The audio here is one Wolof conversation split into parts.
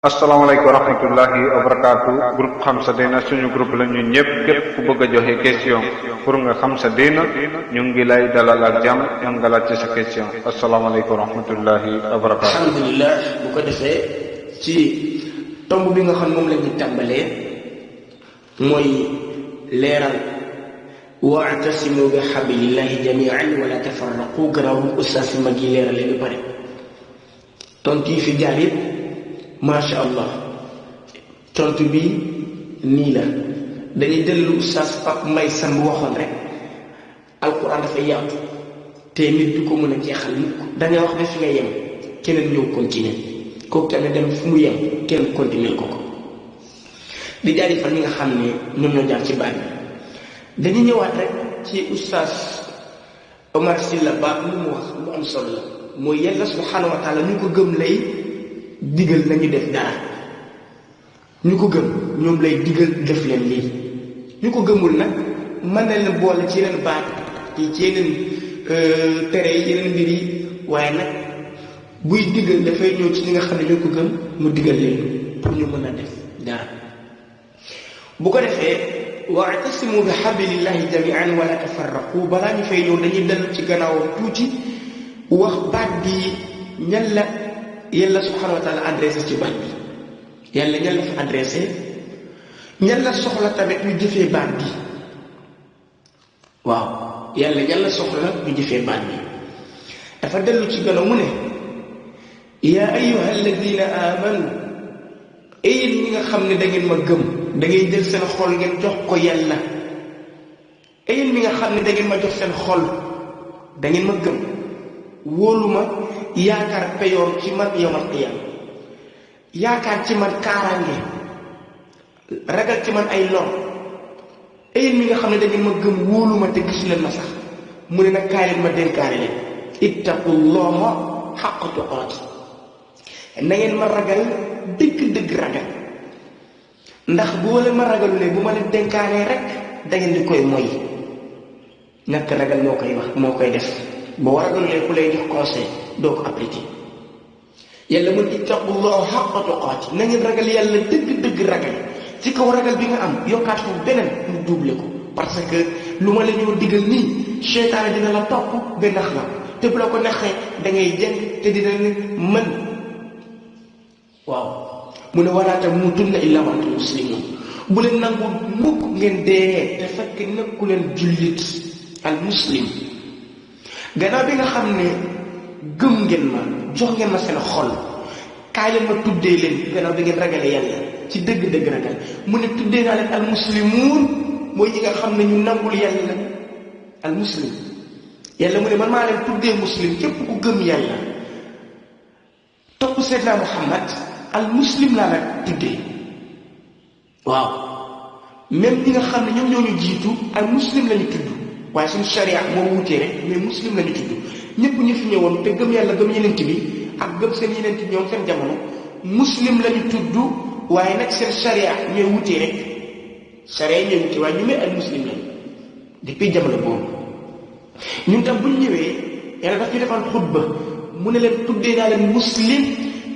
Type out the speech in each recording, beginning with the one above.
asalaamaaleykum wa rahmatullahi wa barakaatu groupe xam sa diina suñu groupe la ñu ñëpp képp ku bëgg a joxe question pour nga xam sa diina ñu ngi lay dalal ak jàmm am nga laaj ci sa question asalaamaaleykum wa rahmatullahi wa barakaatu. alhamdulilah bu ko defee ci tomb bi nga xam moom la ñu tàmbalee mooy leeral wa'tasimu bi hablillahi jami'an wala tafarraqu gannaaw bu ustaas yi mag yi leeralee ba pare tontu yi fi jaar yëpp macha allah tontu bi nii la dañuy dellu Oustaz Pape Mbaye Samb waxoon rek alquran dafay yaatu te nit du ko mën a jeexal mukk dangay wax ba fi nga yem keneen ñëw continuer kooku tamit dem fu mu yem kenn continuer ko di jaajëfal ñi nga xam ne ñoom ñoo jaar ci baat bi dañuy ñëwaat rek ci Oustaz Omar Sylla Ba lu mu wax lu am solo la mooy yàlla subhanahu wa taala ñu ko gëm lay digal nañu def dara ñu ko gëm ñoom lay digal def leen lii ñu ko gëmul nag mën na leen boole ci yeneen baat yi ci yeneen tere yi yeneen mbir yi waaye nag buy digal dafay ñëw ci ñi nga xam ne ñoo ko gëm mu digal leen pour ñu mën a def dara bu ko defee wa'tasimu bi hablillahi jami'an wala tafarraqu balaa ñu fay ñëw dañuy dellu ci gannaawam tuuti wax baat bi ñan la yàlla subhanahu wa taala adressé ci baat bi yàlla ñan la fa adressé ñan la soxla tamit ñu jëfee baat bi waaw yàlla ñan la soxla ñu jëfee baat bi dafa dellu ci gannaaw mu ne yaa ayyuha alladina amanu yéen ñi nga xam ne da ngeen ma gëm da ngeen jël seen xol ngeen jox ko yàlla yéen ñi nga xam ne da ngeen ma jox seen xol da ngeen ma gëm wóolu ma yaakaar peyoor ci man yawmal qiyaam yaakaar ci man kaaraange ragal ci man ay lor yéen mi nga xam ne da ngeen ma gëm wóolu ma te gisu leen ma sax mu ne nag kaay leen ma dénkaane leen ittaqullaha haqqa tuqaati na ngeen ma ragal dëgg-dëgg ragal ndax bu leen ma ragalulee bu ma leen dénkaanee rek da ngeen di koy moy ñàkk ragal moo koy wax moo koy def boo ragalulee ku lay jox conseil doo ko appliqué yàlla mun ittaqullaha haqqa tuqaati na ngeen ragal yàlla dëgg-dëgg ragal ci kaw ragal bi nga am yokkaat foofu beneen mu double ko parce que lu ma la ñoo digal nii seytaane dina la topp ba nax la te bu la ko naxee da ngay jëng te dina ne mën waaw mu ne wala tamuutunna illaa wa antum muslimuun bu leen nangu mukk ngeen dee te fekk nekku leen jullit al muslim gannaaw bi nga xam ne gëm ngeen ma jox ngeen ma seen xol kaay leen ma tuddee leen gannaaw bi ngeen ragale yàlla ci dëgg-dëgg ragal mu ne tuddee naa leen al muslimuun mooy ñi nga xam ne ñu nangul yàlla la al muslim yàlla mu ne man maa leen tuddee muslim képp ku gëm yàlla topp seydina Muhammad al muslim laa la tuddee waaw même ñi nga xam ne ñoom ñoo ñu jiitu al muslim la ñu tudd waaye suñu sharia moo wutee rek mais muslim la ñu tudd ñëpp ñu fi ñëwoon te gëm yàlla gëm yenent bi ak gëm seen yenent ñoom seen jamono muslim la ñu tudd waaye nag seen sharia ñooy wutee rek sharia yi ñooy wutee waaye ñu may al muslim lañu depuis jamono boobu ñun tam bu ñu ñëwee yàlla daf ñu defal xutba mu ne leen tuddee naa leen muslim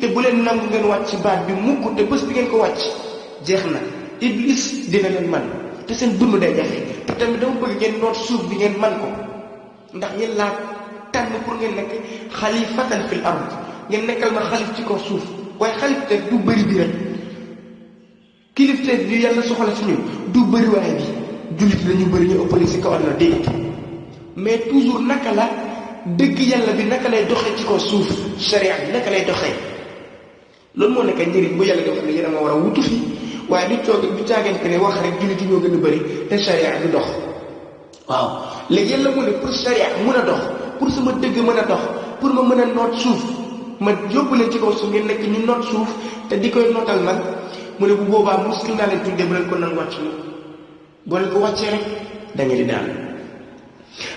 te bu leen nangu ngeen wàcc baat bi mukk te bés bi ngeen ko wàcc jeex na iblis dina leen man te seen dund day jafe te tamit dama bëgg ngeen noot suuf bi ngeen man ko ndax yéen laa tànn pour ngeen nekk xalifatan fil ard ngeen nekkal ma xalif ci kaw suuf waaye xalif te du bëri bi rek kilifteef bi yàlla soxla si ñun du bëri waaye bi jullit la ñu bëri ñu ëppale si kaw àdduna déedéet mais toujours naka la dëgg yàlla bi naka lay doxee ci kaw suuf sharia bi naka lay doxee loolu moo nekk njëriñ bu yàlla nga xam ne yéen a ma war a wutu fi waaye du toog du caagante ne wax rek jullit yi ñoo gën a bëri te sharia du dox waaw léegi yàlla mu ne pour sharia mën a dox pour sama dëgg mën a dox pour ma mën a noot suuf ma yóbbu leen ci kaw suuf ngeen nekk ñu noot suuf te di koy nootal nag mu ne bu boobaa muslim naa leen tuddee bu leen ko nan wàcc boo leen ko wàccee rek dañu di daal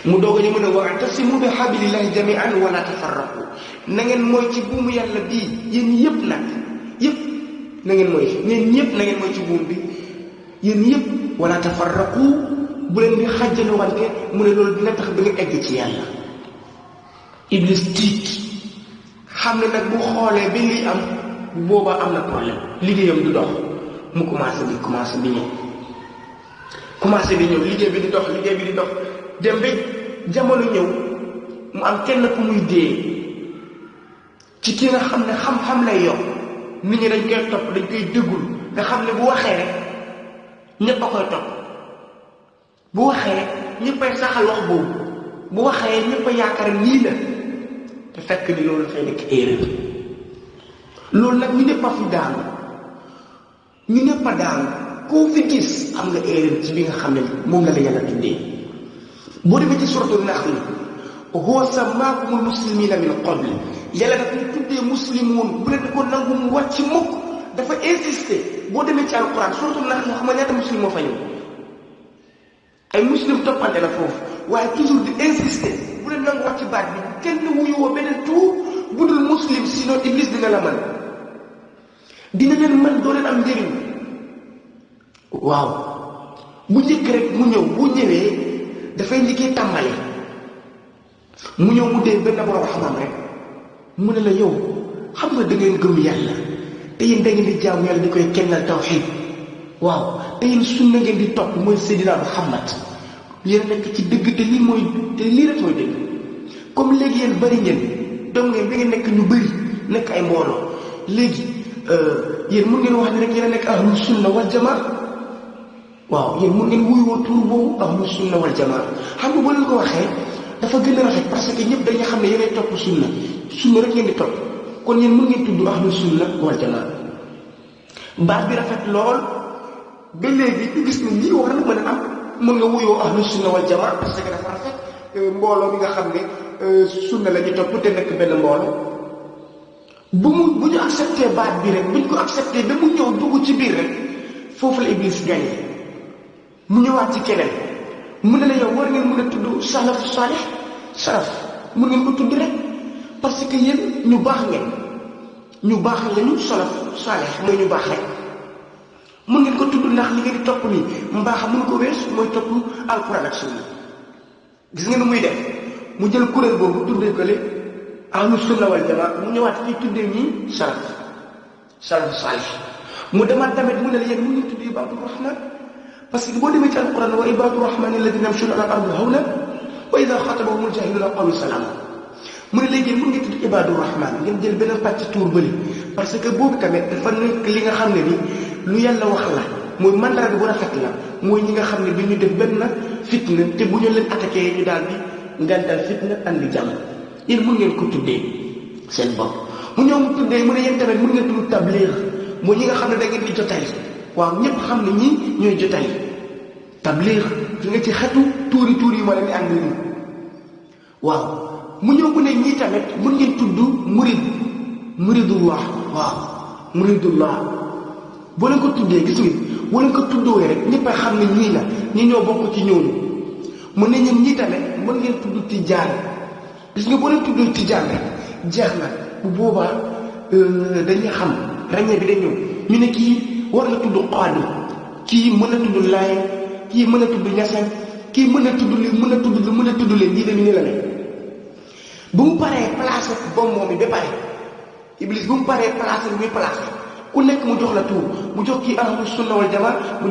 mu doog a ñu mën a wa'tasimu bi hablillahi jami'an wala tafarraqu na ngeen mooy ci buumu yàlla bii yéen yëpp nag yëpp na ngeen mooy ñeen ñëpp na ngeen mooy ci buum bi yéen yëpp wala tafarraqu bu leen di xàjjale wante mu ne loolu dina tax ba nga egg ci yàlla iblis tiit xam ne nag bu xoolee ba lii am bu boobaa am na problème liggéeyam du dox mu commencé di ñëw liggéey bi di dox dem ba jamono ñëw mu am kenn ku muy dee ci ki nga xam ne xam-xam lay yor nit ñi dañ koy topp dañ koy déggul nga xam ne bu waxee rek ñëpp a koy topp bu waxee rek ñëppay saxal wax boobu bu waxee ñëpp a yaakaar lii la te fekk ni loolu dafay nekk erreur loolu nag ñu ñëpp a fi daanu ñu ñëpp a daanu koo fi gis am nga erreur ci bi nga xam ne moom la yàlla tuddee boo demee ci suratul naxl huwa sammaakumul muslimiina min qabl yàlla daf ñu tuddee muslimoon bu leen ko nangu mu wàcc mukk dafa insister boo demee ci alquran suratul naxl xam nga ñaata muslim moo fa ñëw ay muslim toppante la foofu waaye toujours di insister bu leen nangu wàcc baat bi kenn wuyoo beneen tuur bu dul muslim sinon iblis dina la mën dina leen mën doo leen am njëriñ waaw bu njëkk rek mu ñëw bu ñëwee dafay liggéey tàmbale mu ñëw mu dee benn borom xam-xam rek mu ne la yow xam nga da ngeen gëm yàlla te yéen da ngeen di jaamu yàlla di koy kennal tawxiid waaw te yéen sunna ngeen di topp mooy Seydina Muhammad yéen nekk ci dëgg te lii rek mooy dëgg comme léegi yéen bëri ngeen doom ngeen da ngeen nekk ñu bëri nekk ay mbooloo léegi yéen mun ngeen wax ne rek yéen nekk ahlu sunna wal jamaa waaw yéen mun ngeen wuyoo tur boobu ahlu sunna wal jamaa xam nga boo leen ko waxee dafa gën a rafet parce que ñëpp dañuy xam ne yéenay topp sunna rek ngeen di topp kon yéen mun ngeen tudd ahlu sunna wal jamaa baat bi rafet lool ba léegi ñu gis ne lii war na mën a am mën nga wuyoo ahlu sunna wal jamaa parce que dafa rafet mbooloo mi nga xam ne sunna la ñu topp te nekk benn mbooloo bu ñu accepté baat bi rek bu ñu ko accepté ba mu ñëw dugg ci biir rek foofu la iblis gagné mu ñëwaat ci keneen mu ne la yow war ngeen mën a tudd salaf salih salaf mën ngeen ko tudd rek parce que yéen ñu baax lañu salaf salih mooy ñu baax rek mën ngeen ko tudd ndax li ngeen di topp nii mbaax mun ko wees mooy topp alquran ak sunna gis nga nu muy def mu jël kuréel boobu tuddee ko le ahlu sunna wal jamaa mu ñëwaat fii tuddee ñii salaf salih mu demaat tamit mu ne la yéen mu ngi tudd ibaadu rahman parce que boo demee ci alquran wa ibaadu rahman alladina yamshuna ala al-ardi hawnan wa ida xatabahumul jahiluna qalu salaama mu ne léegi mun ngi tudd ibaadu rahman ngeen jël benn pàcc tuur bëli parce que boobu tamit dafa nekk li nga xam ne ni lu yàlla wax la mooy mandarga bu rafet la mooy ñi nga xam ne bi ñu def benn fitna te bu ñu leen attaqué ñu daal di ngantal fitna andi jàmm yéen mun ngeen ko tuddee seen bopp mu ñëw mu tuddee mu ne yéen tamit mun ngeen tudd tabliir mooy ñi nga xam ne da ngeen di jotali waaw ñëpp xam ne ñii ñooy jotali tabliir fi nga ci xetu tuuri yi ma leen di ànd nii waaw mu ñëw mu ne ñii tamit mun ngeen tudd muridullah waaw muridullah boo leen ko tuddee gis nga boo leen ko tuddoo rek ñëpp a xam ne ñii la ñi ñoo bokk ci ñooñu mu ne ñun ñii tamit mën ngeen tudd tijaan gis nga boo leen tuddoo tijaan rek jeex na bu boobaa dañuy xam ràññee bi day ñëw ñu ne kii war na tudd xaadir kii mën a tudd laay kii mën a tudd ñaseen kii mën a tudd li mën a tudd leen ñii dañu ne la ne bu mu paree placé bom moom yi ba pare iblis bu mu paree placé muy placé ku nekk mu jox la tuur mu jox kii ahlu sunna wal jamaa mu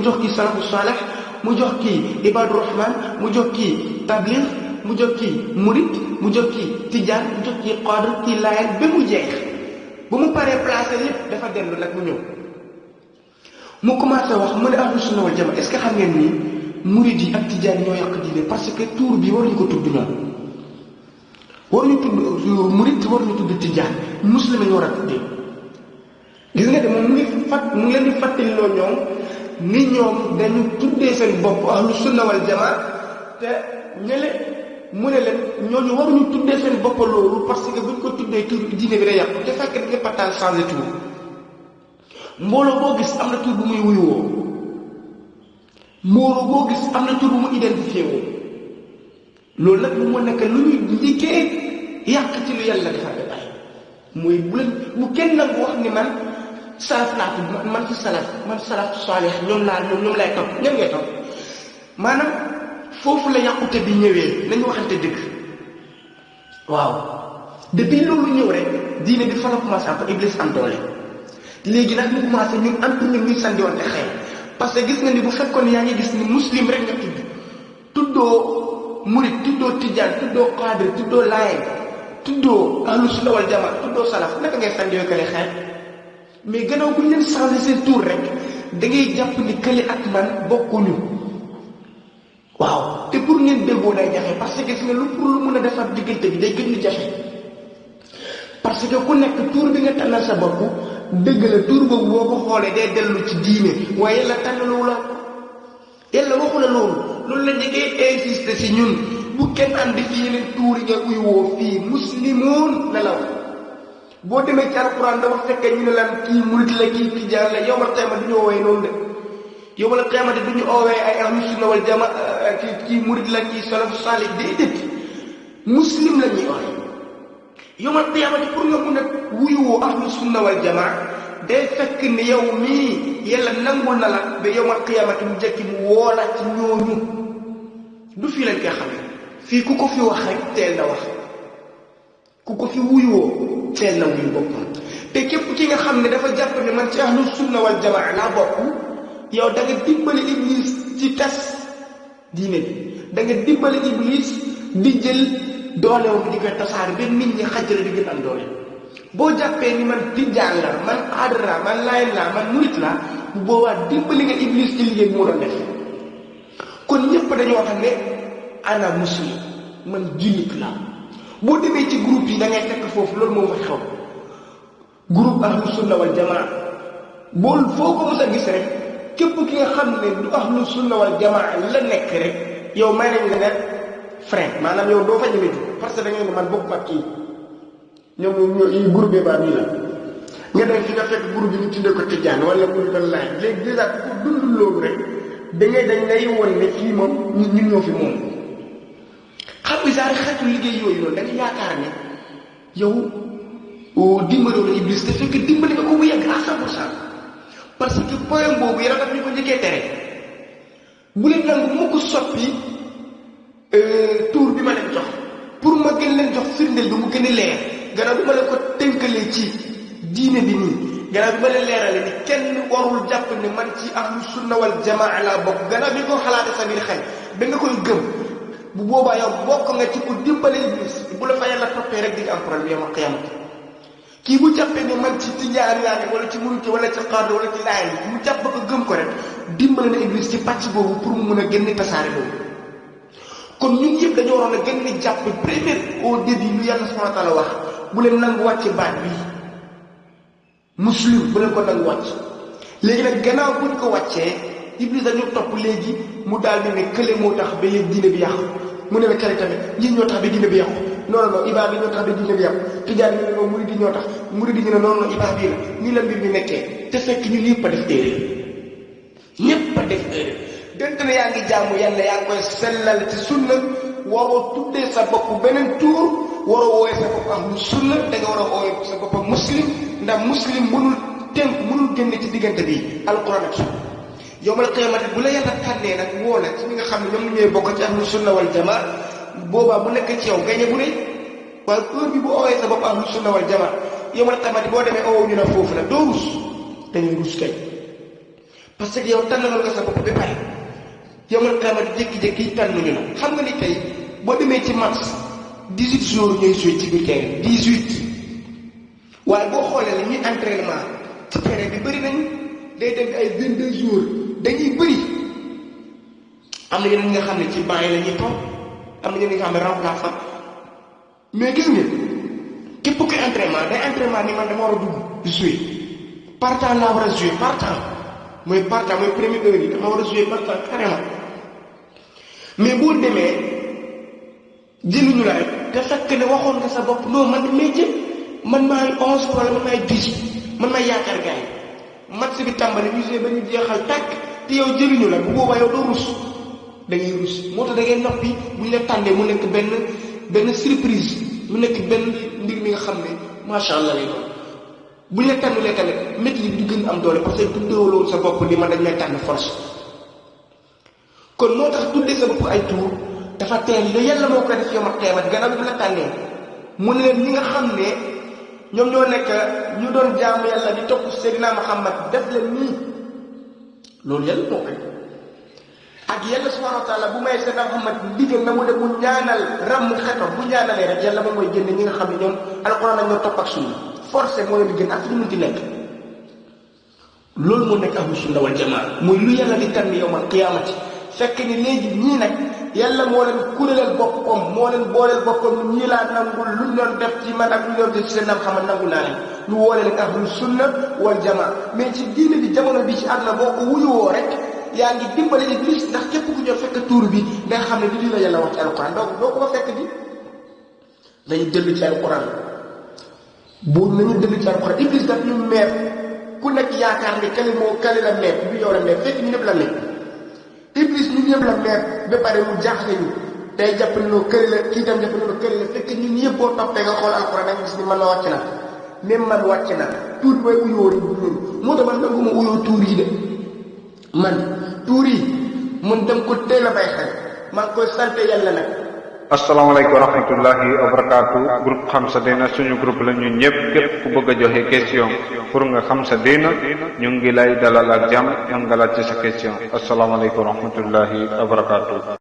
jox kii salafu salih mu jox kii ibadu rahman mu jox kii tabligh mu jox kii murid mu jox kii tijaan mu jox kii qaadir kii laayeen ba mu jeex bu mu paree placé lépp dafa dellu nag mu ñëw mu commencé wax mu ne ahlu sunna wal jamaa est-ce que xam ngeen ni murid yi ak tijaan ñoo yàq diine parce que tuur bi waruñu ko tudd ñoom waruñu tudd murid waruñu tudd tijaan muslim ñu war a tuddee gis nga de moom mu ngi leen di fàttaliloo ñoom ni ñoom dañu tuddee seen bopp ahlu sunna wal jamaa te ñële mu ne leen ñooñu waruñu tuddee seen bopp loolu parce que buñ ko tuddee tur diine bi day yàqu te fekk dañu pataan changé tur mbooloo boo gis am na tur bu muy wuyuwoo mbooloo boo gis am na tur bu mu identifié woo loolu nag mu moo nekk lu ñuy njëkkee yàq ci lu yàlla defar ba bàyyi mooy bu kenn nag wax ni man salaf laa tudd man ci salaf salih ñoom lay topp ñoom ngay topp maanaam foofu la yàqute bi ñëwee nañu waxante dëgg waaw depuis loolu ñëw rek diine bi fa la commencé am iblis am doole léegi nag mu commencé ñun am ñun ñuy sandiwante xeex parce que gis nga ni bu fekkoon yaa ngi gis ni muslim rek nga tuddoo murit tuddoo tijaan tuddoo xaadir tuddoo laayeen tuddoo ahlu sunna wal jamaa tuddoo salaf naka ngay sandiwoo kële xeex mais gannaaw bu ñu leen changé seen tour rek da ngay jàpp ni kële ak man bokkuñu waaw te pour ngeen déggoo day jafe parce que gis nga lu pour lu mën a defar diggante bi day gën di jafe parce que ku nekk tour bi nga tànnal sa bopp dëgg la tour boobu boo ko xoolee day dellu ci diine waaye yàlla tànnalu la yàlla waxu la loolu la njëkkee insisté si ñun bu kenn andi fi yeneen tuur yi nga uy woo fii muslimoon la la wax boo demee ci alquran dafa fekkee ñu ne lan kii murit la kii tijaan la yowmal qiyaama du ñu woowee noonu de yowmal qiyaama du ñu oowee ay ahlu sunna wal jamaa kii murit la kii salafu saalih déedéet muslim la ñuy wax yowmal qiyaama pour nga mun a wuyuwoo ahlu sunna wal jamaa day fekk ni yow mii yàlla nangul na la ba yowmal qiyaamati mu jëkki mu woola ci ñooñu du fii lañ koy xamee fii ku ko fi wax rek teel na wax ku ko fi wuyuwoo teel na wuyu boppam te képp ki nga xam ne dafa jàpp ne man ci ahlu sunna wal jamaa laa bokk yow da nga dimbali iblis ci tas diine bi da nga dimbali iblis di jël doolew bi di koy tasaare ba nit ñi xajjale di gën am doole boo jàppee ni man tijaan la man xaadir la man laayeen la man murit la bu boobaa dimbali nga iblis ci liggéey bi mu doon def kon ñëpp dañoo xam ne ana muslim man jullit la boo demee ci groupe yi da ngay fekk foofu loolu moo fa xew groupe ahlu sunna wal jamaa bool foo ko mos a gis rek képp ki nga xam ne du ahlu sunna wal jamaa la nekk rek yow may nañ la ne frein maanaam yow doo fa ñëwee parce que da ngay ne man bokk ak kii ñoom ñoo groupe baa bii la nga dem fi nga fekk groupe bi ñu tuddee ko tijaan wala groupe ko laaj léegi dèjà ku dund loolu rek dañ lay won ne fii moom ñun ñoo fi moom xam nga genre xeetu liggéey yooyu noonu da nga yaakaar ne yow dimbaloo la iblis te fekk dimbali nga ko bu yegg à 100% parce que poème boobu yàlla daf ñu ko njëkkee tere bu leen nangu mu ko soppi tour bi ma leen jox pour ma gën leen jox firndeel bi mu gën a leer gannaaw bi ma leen ko tënkalee ci diine bi nii gannaaw bi ma leen leerale ni kenn warul jàpp ne man ci ahlu sunna wal jamaa laa bokk gannaaw bi ko xalaate sa biir xel ba nga koy gëm bu boobaa yow bokk nga ci ku dimbale iblis bu la fa yàlla toppee rek di nga am problème yow ma xiyamati kii bu jàppee ne man ci tijaan laa ne wala ci murit wala ci xaar wala ci laay mu jàpp ko gëm ko rek dimbale na iblis ci pàcc boobu pour mu mun a génne tasaare boobu kon ñun yëpp dañoo waroon a gën di jàpp premier au début lu yàlla subhanahu wa taala wax bu leen nangu wàcc baat bii muslim bu leen ko nangu wàcc léegi nag gannaaw buñ ko wàccee iblis dañu topp léegi mu daal di ne kële moo tax ba léegi diine bi yàqu mu ne la kële tamit ñii ñoo tax ba diine bi yàqu non non ibaad yi ñoo tax ba diine bi yàqu tijaan yi ne non murid yi ñoo tax murid yi ñu ne non non ibaad yi la nii la mbir mi nekkee te fekk ñun ñëpp a def erreur ñëpp a def erreur dent na yaa ngi jaamu yàlla yaa ngi koy sellal ci sunna waroo tuddee sa bopp beneen tuur waroo wooye sa bopp ahlu sunna da nga war a wooye sa bopp muslim ndax muslim mënul génn ci diggante bi alquran ak sunna yowmal qiyaamati bu la yàlla tànnee nag woo la ci ñi nga xam ne ñoom ñooy bokk ci ahlu sunna wal jamaa boobaa bu nekk ci yow gañe bu rëy waaye heure bi bu oowee sa bopp ahlu sunna wal jamaa yowmal qiyaamati boo demee oowoo ñu ne foofu la doo rus dañuy rus kay parce que yow tànnaloon nga sa bopp ba pare yowmal qiyaamati jékki-jékki tànnuñu la xam nga ni tey boo demee ci match 18 jours ñooy joué ci biir terrain 18 waaye boo xoolee la ñuy entraînement ci terrain bi bëri nañu day dem ay 22 jours dañuy bëri am na ñeneen ñi nga xam ne ci banc yi la ñuy toog am na ñeneen ñi nga xam ne remplaçant mais gis nga képp ku entraînement day entraînement ni man dama war a dugg jouer par temps laa war a jouer par temps mooy par temps mooy première heure yi dama war a jouer par temps carrément mais boo demee jëluñu la rek te fekk ne waxoon nga sa bopp non man métier man maay 11 wala man maay 10 man maay yaakaar gars yi match bi tàmbali ñu jouer ba ñu jeexal tàkk te yow jëluñu la bu boobaa yow doo rus da ngay rus moo tax da ngay noppi bu ñu la tànnee mu nekk benn surprise mu nekk benn mbir mi nga xam ne macha allah lay doon bu ñu la tànnulee tamit métti yi du gën am doole parce que tuddee loolu sa bopp ni man dañ lay tànn force kon moo tax tuddee sa bopp ay tour dafa teel lu yàlla moo koy def yow ma teemat gannaaw bi la tànnee mu ne leen ñi nga xam ne ñoom ñoo nekk ñu doon jaamu yàlla di topp Seydina Muhammad def leen nii loolu yàlla moo koy ak yàlla subhanahu wa taala bu may Seydina Muhammad digal na mu dem mu ñaanal ràmm xetam bu ñaanalee rek yàlla moom mooy génne ñi nga xam ne ñoom alquran ak ñoo topp ak sunna forcé moo leen di gën ak fi ñu munti nekk loolu moo nekk ahlu sunna wal jamaa muy lu yàlla di tànn yawmal qiyaamati fekk ni léegi ñii nag yàlla moo leen kuréelal boppam moo leen booleel boppam ñii laa nangul luñ doon def ci man ak lu doon def ci seen xam nangu naa leen ñu woole leen ahlu sunna wal jamaa mais ci diine bi jamono bi ci àdduna boo ko wuyuwoo rek yaa ngi dimbale iblis ndax képp ku ñëw fekk tuur bi nga xam ne li la yàlla wax ci alquran donc doo ko fa fekk bi dañu dellu ci alquran boobu nañu dellu ci alquran iblis daf ñu meer ku nekk yaakaar ni kali la meer bi yow la meer fekk ñu ñëpp la meer iblis ñu ñëpp la meer ba pare mu jaaxle ñu day jàpp ne loo këri la kii tam jàpp ne loo këri la fekk ñun ñëpp boo toppee nga xool alquran ak gis ni man la wàcc na même man wàcc na tuur mooy uyoo rek loolu moo tax man nanguma uyoo tuur yi de man tuur yi mun dem ko teel a bay xel maa ngi koy sant yàlla nag. asalaamaaleykum wa rahmatullahi wa barakaatu groupe xam sa diina suñu groupe la ñun ñëpp képp ku bëgg a joxe question pour nga xam sa diina ñu ngi lay dalal ak jàmm nga laaj ci sa question asalaamaaleykum wa rahmatullahi wa barakaatu.